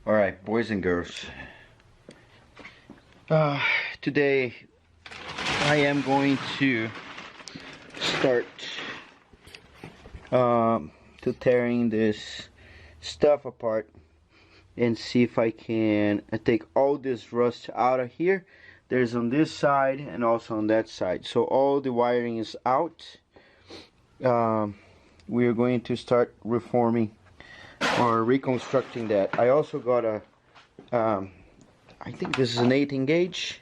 Alright, boys and girls. Today I am going to start to tearing this stuff apart and see if I can take all this rust out of here. There's on this side and also on that side, so all the wiring is out. We are going to start reforming or reconstructing that. I also got a I think this is an 18 gauge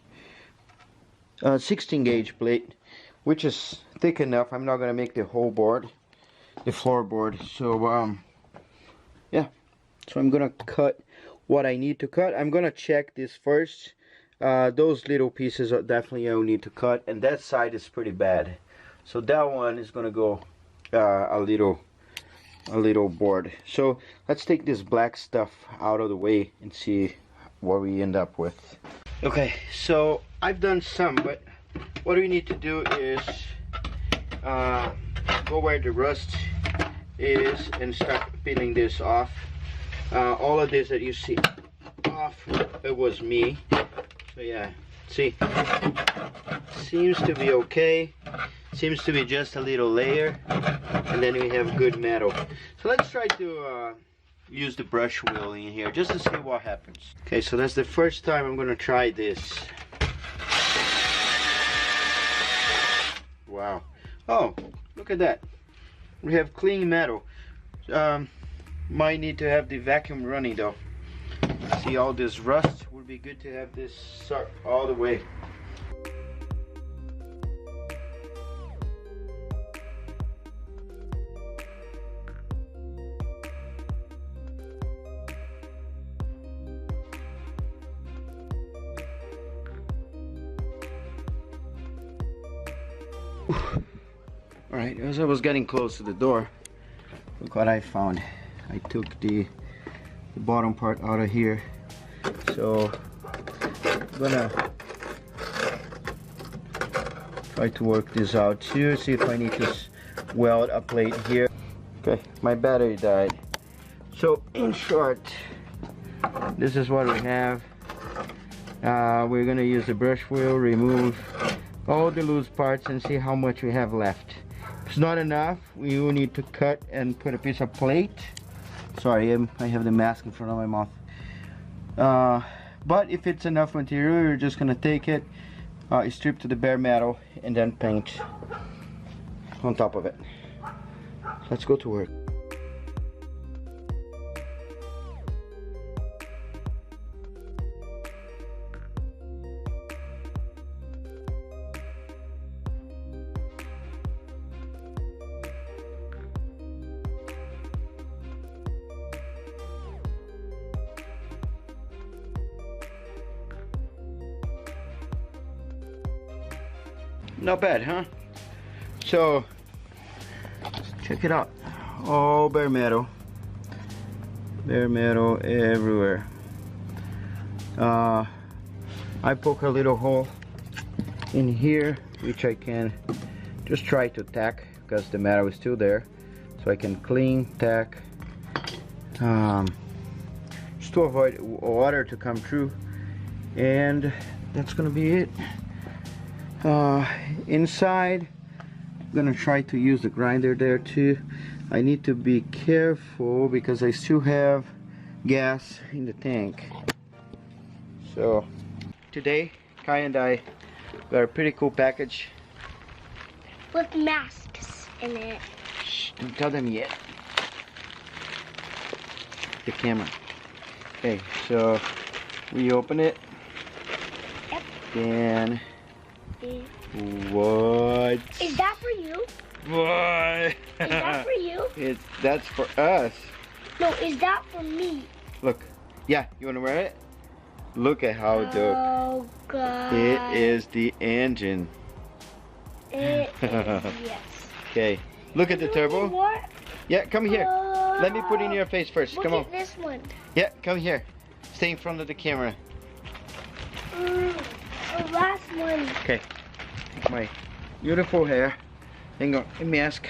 16 gauge plate, which is thick enough. I'm not gonna make the whole board, the floorboard, so yeah, so I'm gonna cut what I need to cut. I'm gonna check this first. Those little pieces are definitely I'll need to cut, and that side is pretty bad, so that one is gonna go a little board. So let's take this black stuff out of the way and see what we end up with. Okay, so I've done some, but what we need to do is go where the rust is and start peeling this off. All of this that you see off, it was me. So yeah, see, seems to be okay. Seems to be just a little layer, and then we have good metal. So let's try to use the brush wheel in here just to see what happens. Okay, so that's the first time I'm gonna try this. Wow. Oh, look at that. We have clean metal. Might need to have the vacuum running though. See, all this rust would be good to have this sucked all the way. Alright, as I was getting close to the door, look what I found. I took the bottom part out of here. So I'm gonna try to work this out too, see if I need to weld a plate here. Okay, my battery died. So in short, this is what we have. We're gonna use the brush wheel, remove all the loose parts and see how much we have left. If it's not enough, we will need to cut and put a piece of plate. Sorry, I have the mask in front of my mouth. But if it's enough material, you're just gonna take it, strip to the bare metal, and then paint on top of it. Let's go to work. Not bad, huh? So check it out. All bare metal everywhere. I poke a little hole in here, which I can just try to tack because the metal is still there, so I can clean tack just to avoid water to come through, and that's gonna be it. Inside, I'm gonna try to use the grinder there too. I need to be careful because I still have gas in the tank. So today, Kai and I got a pretty cool package with masks in it. Shh, don't tell them yet. The camera. Okay, so we open it. Yep. And what? Is that for you? What? Is that for you? That's for us. No, is that for me? Look. Yeah, you wanna wear it? Look at how dope. Oh god. It is the engine. It is, yes. Okay. Look at the turbo. More? Yeah, come here. Let me put it in your face first. Look Come on. at this one. Yeah, come here. Stay in front of the camera. The last one. Okay. Take my beautiful hair. Hang on, a mask.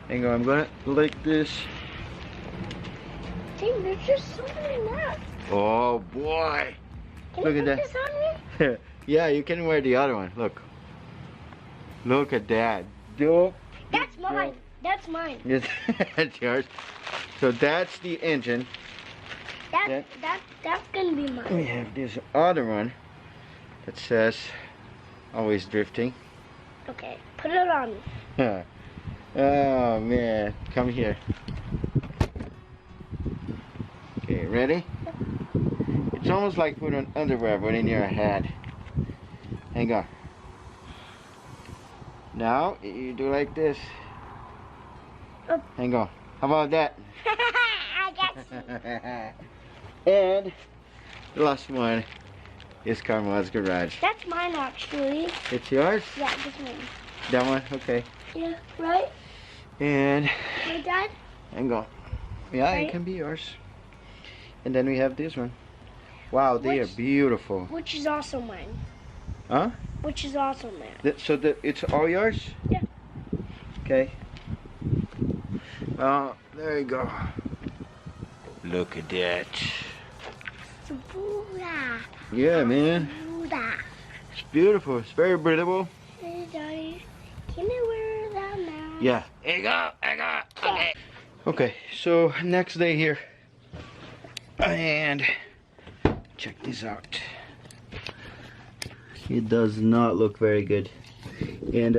Hang on, I'm gonna like this. Dang, there's just so many masks. Oh boy! Can Look you at put that. this on me? Yeah, you can wear the other one. Look. Look at that. Dope. That's mine. That's mine. Yes, that's yours. So that's the engine. That's gonna be mine. We have this other one that says always drifting. Okay, put it on me. Oh man, come here. Okay, ready? It's almost like putting on underwear but in your head. Hang on. Now you do like this. Oh. Hang on. How about that? I got you. And the last one is Carmel's garage. That's mine actually. It's yours? Yeah, that's mine. That one? Okay. Yeah, right? And My dad? hang on. Yeah, Right. it can be yours. And then we have this one. Wow, they are beautiful. Which is also mine. Huh? Which is also mine. So it's all yours? Yeah. Okay. There you go. Look at that. Buddha. Yeah, man. Buddha. It's beautiful. It's very breathable. Hey, Daddy, can I wear that mask? Yeah. There you go. There you go. Okay. Okay, so next day here. And check this out. It does not look very good. And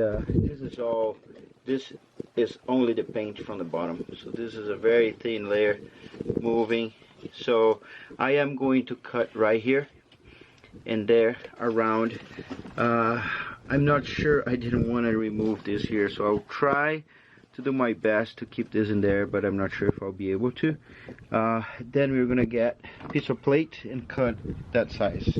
this is only the paint from the bottom. So this is a very thin layer moving. So I am going to cut right here and there around. I'm not sure, I didn't want to remove this here, so I'll try to do my best to keep this in there, but I'm not sure if I'll be able to. Then we're gonna get a piece of plate and cut that size.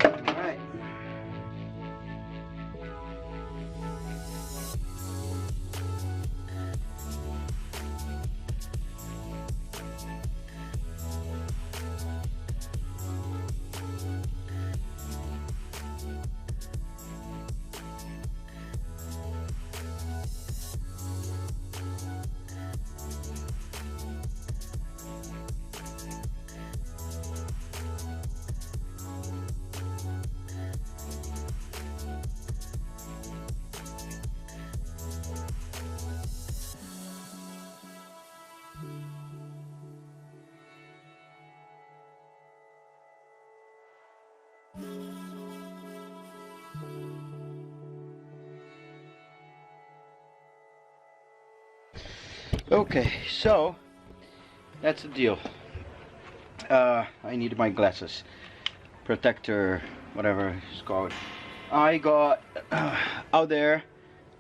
Alright. Okay, so that's the deal. I need my glasses, protector, whatever it's called. I got out there,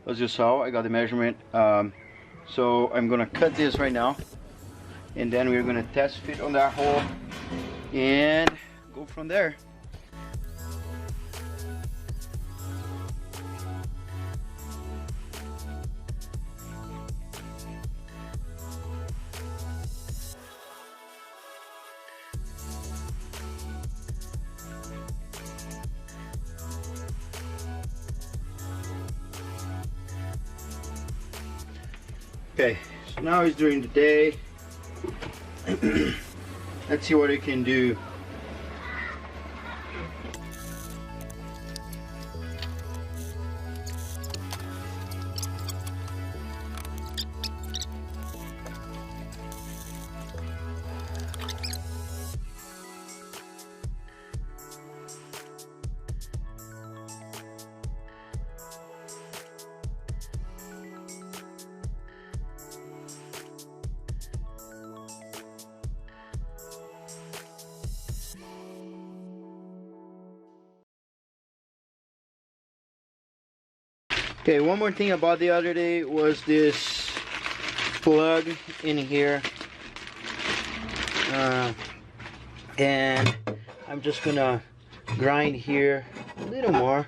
as you saw, I got the measurement. So I'm gonna cut this right now, and then we're gonna test fit on that hole and go from there. Okay, so now it's during the day. Let's see what it can do. Okay, one more thing about the other day was this plug in here. And I'm just gonna grind here a little more,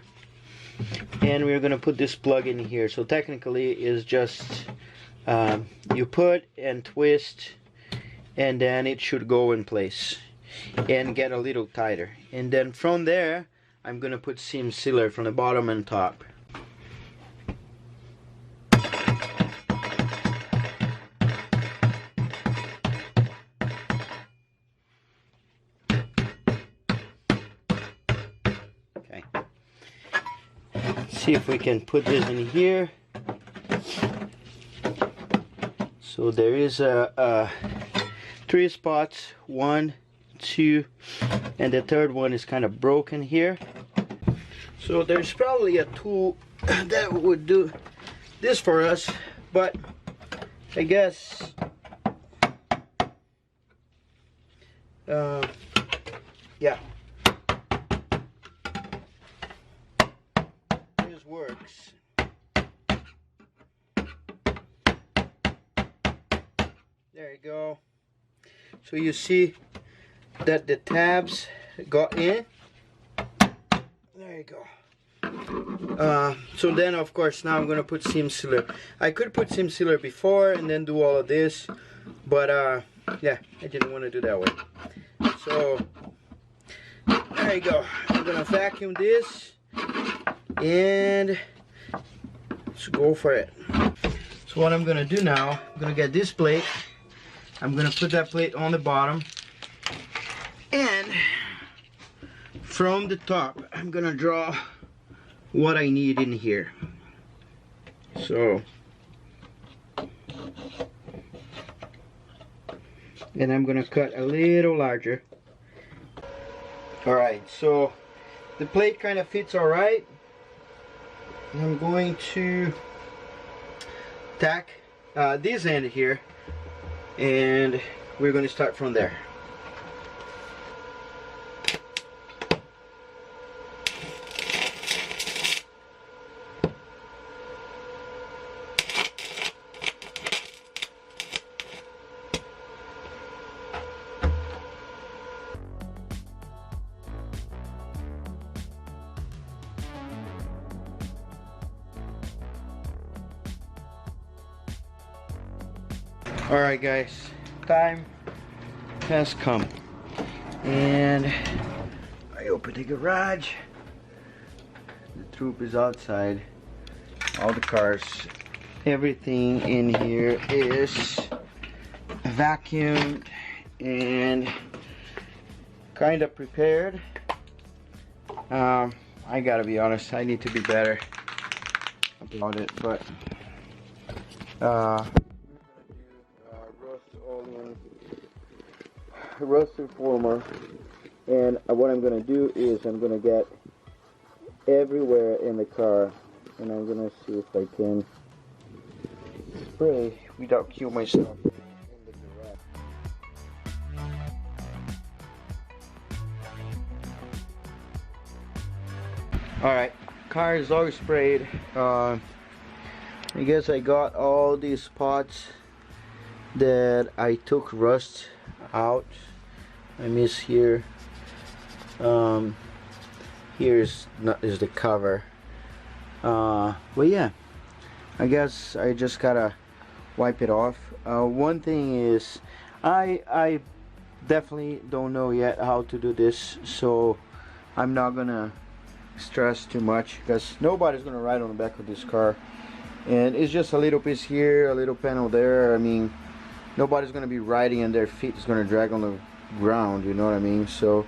and we're gonna put this plug in here. So technically it's just you put and twist, and then it should go in place and get a little tighter. And then from there I'm gonna put seam sealer from the bottom and top. Okay, see if we can put this in here. So there is a 3 spots, 1, 2, and the third one is kind of broken here. So there's probably a tool that would do this for us, but I guess yeah, this works. There you go. So you see that the tabs got in. There you go. So then of course now I'm gonna put seam sealer. I could put seam sealer before and then do all of this, but yeah, I didn't want to do that way. So there you go. I'm gonna vacuum this and let's go for it. So what I'm gonna do now, I'm gonna get this plate. I'm gonna put that plate on the bottom, and from the top I'm gonna draw what I need in here. So, and I'm gonna cut a little larger. Alright, so the plate kind of fits alright. I'm going to tack this end here, and we're going to start from there. Alright guys, time has come, and I opened the garage. The troop is outside, all the cars, everything in here is vacuumed and kind of prepared. I gotta be honest, I need to be better about it, but rust reformer, and what I'm going to do is I'm going to get everywhere in the car, and I'm going to see if I can spray without killing myself in the garage. Alright, car is all sprayed. I guess I got all these spots that I took rust out. I miss here. Here's the cover. But yeah, I guess I just gotta wipe it off. One thing is, I definitely don't know yet how to do this, so I'm not gonna stress too much, because nobody's gonna ride on the back of this car, and it's just a little piece here, a little panel there. I mean, nobody's gonna be riding and their feet is gonna drag on the ground, you know what I mean? So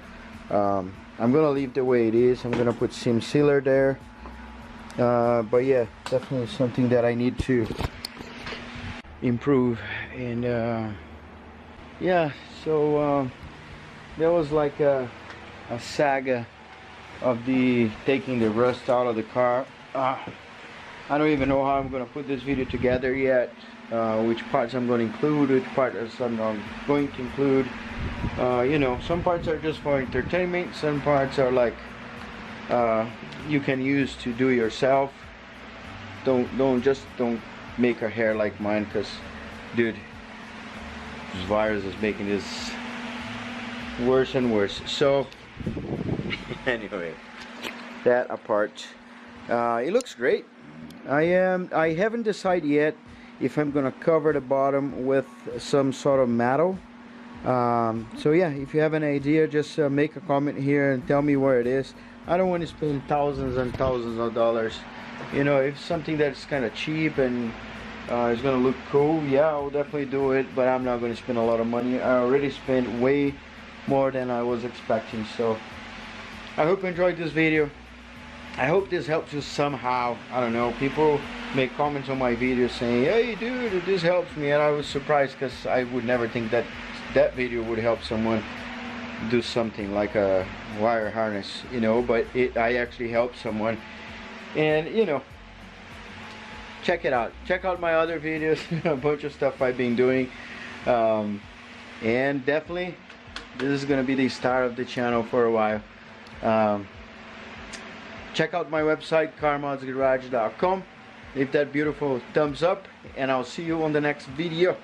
I'm gonna leave the way it is. I'm gonna put seam sealer there, but yeah, definitely something that I need to improve. And yeah, so there was like a saga of taking the rust out of the car. I don't even know how I'm gonna put this video together yet. Which parts I'm going to include, which parts I'm not going to include. You know, some parts are just for entertainment, some parts are like you can use to do yourself. don't make a hair like mine, because dude, this virus is making this worse and worse. So anyway, that apart, it looks great. I haven't decided yet if I'm gonna cover the bottom with some sort of metal. So yeah, if you have an idea, just make a comment here and tell me where it is. I don't want to spend thousands and thousands of dollars. You know, if something that's kind of cheap and it's gonna look cool, yeah, I'll definitely do it, but I'm not gonna spend a lot of money. I already spent way more than I was expecting. So I hope you enjoyed this video. I hope this helps you somehow. I don't know, people make comments on my videos saying, hey dude, this helps me, and I was surprised, because I would never think that that video would help someone do something like a wire harness, you know, but I actually helped someone. And you know, check it out, check out my other videos, a bunch of stuff I've been doing, and definitely this is gonna be the start of the channel for a while. Check out my website, carmodsgarage.com. Leave that beautiful thumbs up, and I'll see you on the next video.